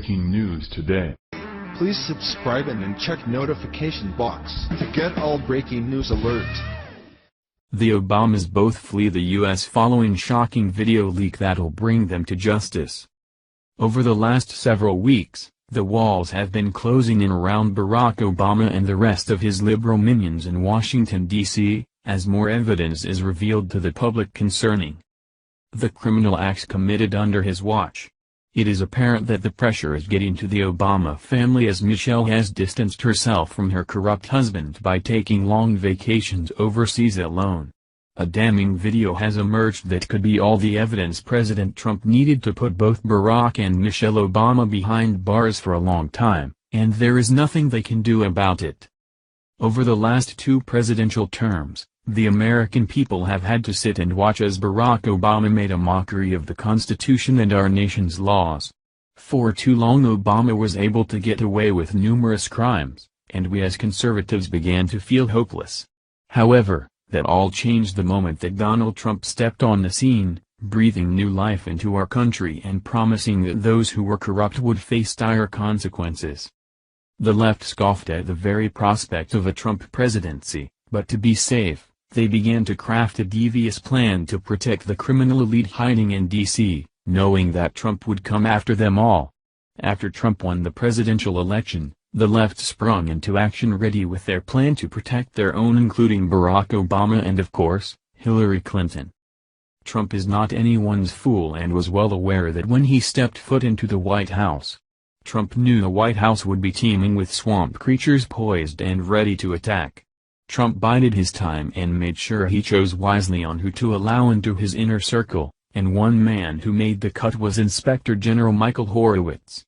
Breaking news today. Please subscribe and then check notification box to get all breaking news alerts. The Obamas both flee the U.S. following shocking video leak that'll bring them to justice. Over the last several weeks, the walls have been closing in around Barack Obama and the rest of his liberal minions in Washington, D.C., as more evidence is revealed to the public concerning the criminal acts committed under his watch. It is apparent that the pressure is getting to the Obama family as Michelle has distanced herself from her corrupt husband by taking long vacations overseas alone. A damning video has emerged that could be all the evidence President Trump needed to put both Barack and Michelle Obama behind bars for a long time, and there is nothing they can do about it. Over the last two presidential terms, the American people have had to sit and watch as Barack Obama made a mockery of the Constitution and our nation's laws. For too long Obama was able to get away with numerous crimes, and we as conservatives began to feel hopeless. However, that all changed the moment that Donald Trump stepped on the scene, breathing new life into our country and promising that those who were corrupt would face dire consequences. The left scoffed at the very prospect of a Trump presidency, but to be safe, they began to craft a devious plan to protect the criminal elite hiding in D.C., knowing that Trump would come after them all. After Trump won the presidential election, the left sprung into action ready with their plan to protect their own, including Barack Obama and of course, Hillary Clinton. Trump is not anyone's fool and was well aware that when he stepped foot into the White House, Trump knew the White House would be teeming with swamp creatures poised and ready to attack. Trump bided his time and made sure he chose wisely on who to allow into his inner circle, and one man who made the cut was Inspector General Michael Horowitz.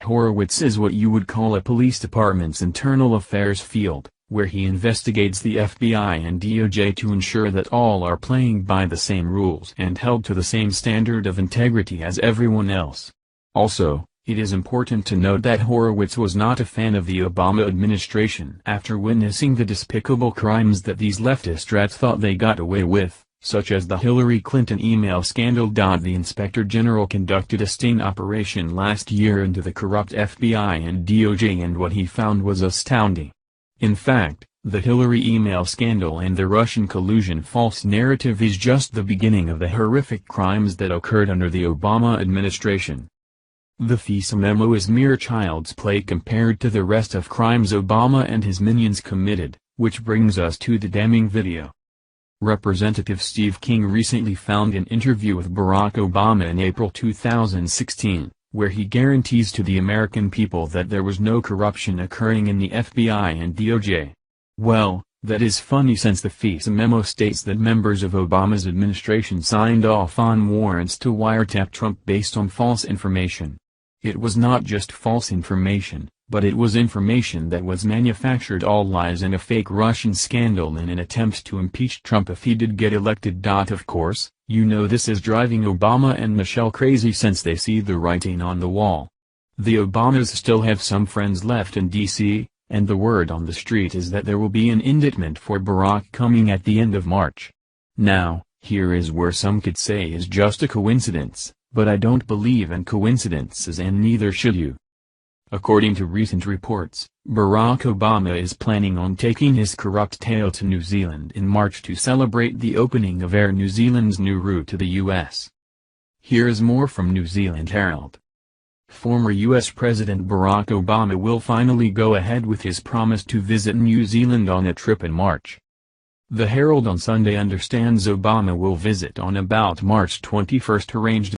Horowitz is what you would call a police department's internal affairs field, where he investigates the FBI and DOJ to ensure that all are playing by the same rules and held to the same standard of integrity as everyone else. Also, it is important to note that Horowitz was not a fan of the Obama administration after witnessing the despicable crimes that these leftist rats thought they got away with, such as the Hillary Clinton email scandal. The Inspector General conducted a sting operation last year into the corrupt FBI and DOJ, and what he found was astounding. In fact, the Hillary email scandal and the Russian collusion false narrative is just the beginning of the horrific crimes that occurred under the Obama administration. The FISA memo is mere child's play compared to the rest of crimes Obama and his minions committed, which brings us to the damning video. Representative Steve King recently found an interview with Barack Obama in April 2016, where he guarantees to the American people that there was no corruption occurring in the FBI and DOJ. Well, that is funny since the FISA memo states that members of Obama's administration signed off on warrants to wiretap Trump based on false information. It was not just false information, but it was information that was manufactured, all lies and a fake Russian scandal in an attempt to impeach Trump if he did get elected. Of course, you know this is driving Obama and Michelle crazy since they see the writing on the wall. The Obamas still have some friends left in D.C., and the word on the street is that there will be an indictment for Barack coming at the end of March. Now, here is where some could say is just a coincidence, but I don't believe in coincidences and neither should you. According to recent reports, Barack Obama is planning on taking his corrupt tail to New Zealand in March to celebrate the opening of Air New Zealand's new route to the U.S. Here is more from New Zealand Herald. Former U.S. President Barack Obama will finally go ahead with his promise to visit New Zealand on a trip in March. The Herald on Sunday understands Obama will visit on about March 21, arranged